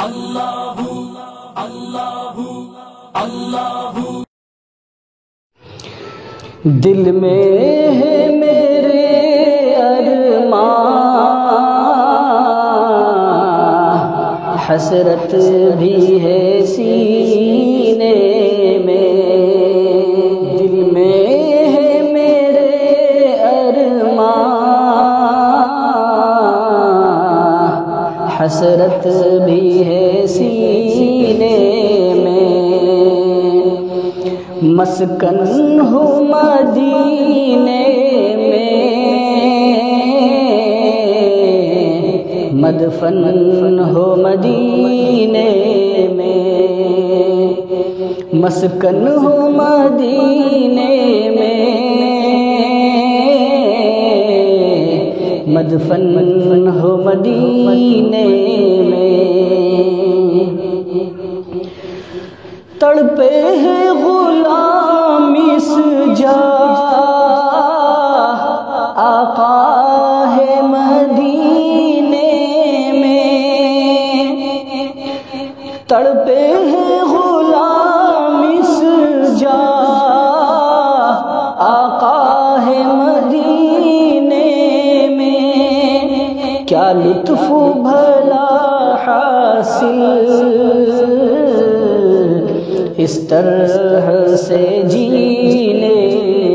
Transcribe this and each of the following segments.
اللہ اللہ اللہ دل میں ہے میرے ارمان، حسرت بھی ہے سینے میں۔ دل میں ہے میرے ارمان، حسرت بھی ہے سینے میں۔ مسکن ہوں مدینے میں، مدفن ہو مدینے میں۔ مسکن ہوں مدینے میں، مدفن ہو مدینے میں۔ تڑپے ہیں غلام اس جا، آقا ہے مدینے میں۔ تڑپے ہیں غلام اس جا، آقا ہے مدینے میں۔ کیا لطف بھلا حاصل اس طرح سے جینے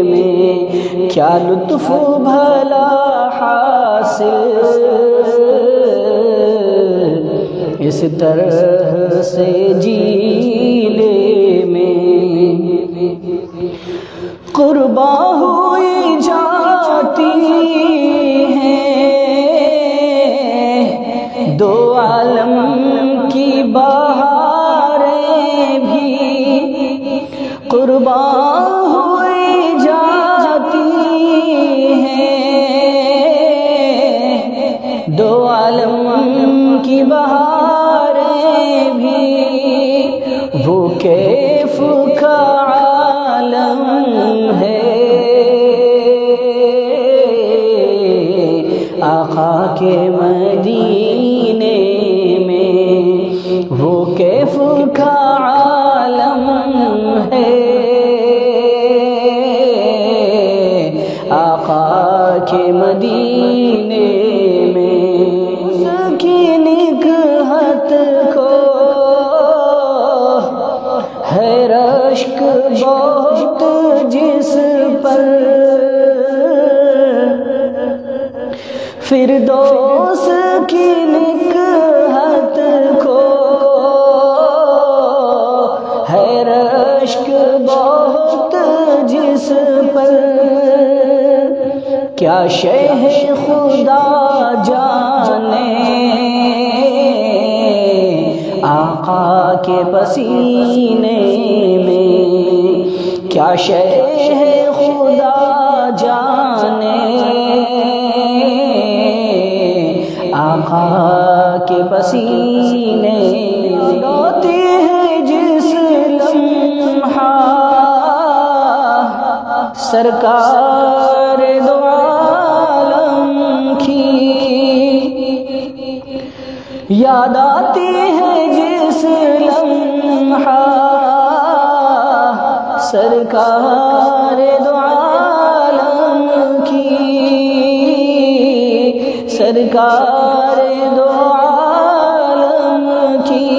میں، کیا لطف بھلا حاصل اس طرح سے جینے میں۔ قرباں ہوئی جاتی ہیں دو عالم کی بہاریں بھی، قرباں ہوئی جاتی ہیں دو عالم کی بہاریں بھی۔ وہ کیف کا عالم ہے آقا کے مدینے میں، وہ کیف کا عالم ہے آقا کے مدینے میں۔ اس کی نگہت کو ہے رشک بہت جس پر، فردوس کی نگہت کو ہے رشک بہت جس پر۔ کیا شے ہے خدا جانے آقا کے پسینے میں، کیا شے ہے خدا جانے آقا کے پسینے میں۔ روتی ہے جس لمحہ سرکار دو عالم کی، یاد آتی ہے جس لمحہ سرکار دو عالم کی، سرکار دو عالم کی۔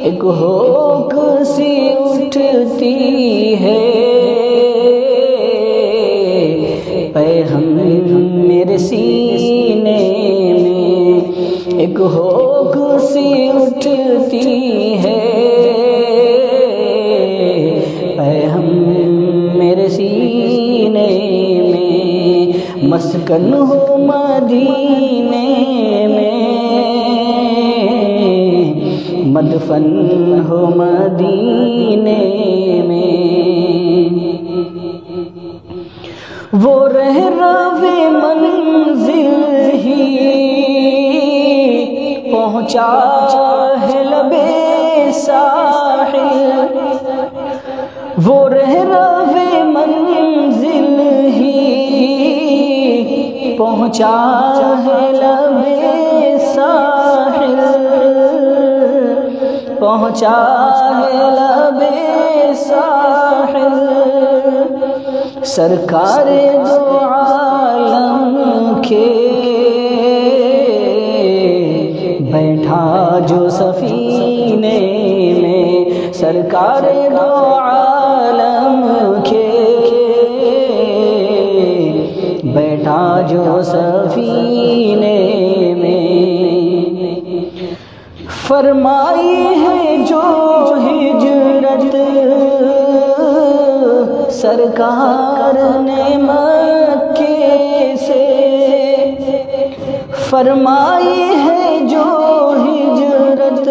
ایک ہوک سی اٹھتی ہے پیغام میرے سینے میں، ایک ہوک سی اٹھتی ہے پیغام میرے سینے میں۔ مسکن ہو مدینے میں، مدفن ہو مدینے میں۔ وہ رہ روے منزل ہی پہنچا ہے لبے ساحل، وہ رہ روے منزل ہی پہنچا ہے لبے ساحل۔ پہنچا ہے لب ساحل، سرکار دو عالم کے بیٹھا جو سفینے میں، سرکار دو عالم کے بیٹھا جو سفینے میں، فرمائی ہے جو ہجرت سرکار نے مکے سے، فرمائی ہے جو ہجرت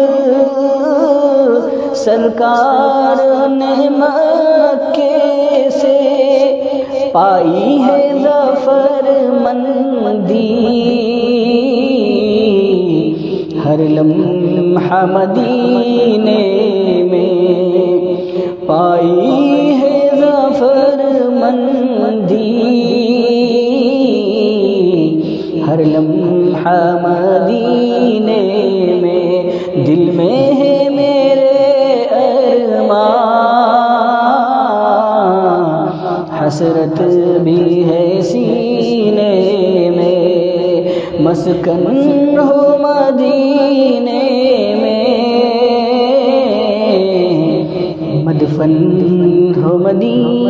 سرکار نے مکے سے، پائی ہے ظفر مندی ہر لمحہ مدینے میں، پائی ہے ظفر مندی ہر لمحہ مدینے میں، دل میں ہے میرے ارمان، حسرت بھی ہے سینے میں، مسکن ہو مدینے میں، مدفن ہو مدینے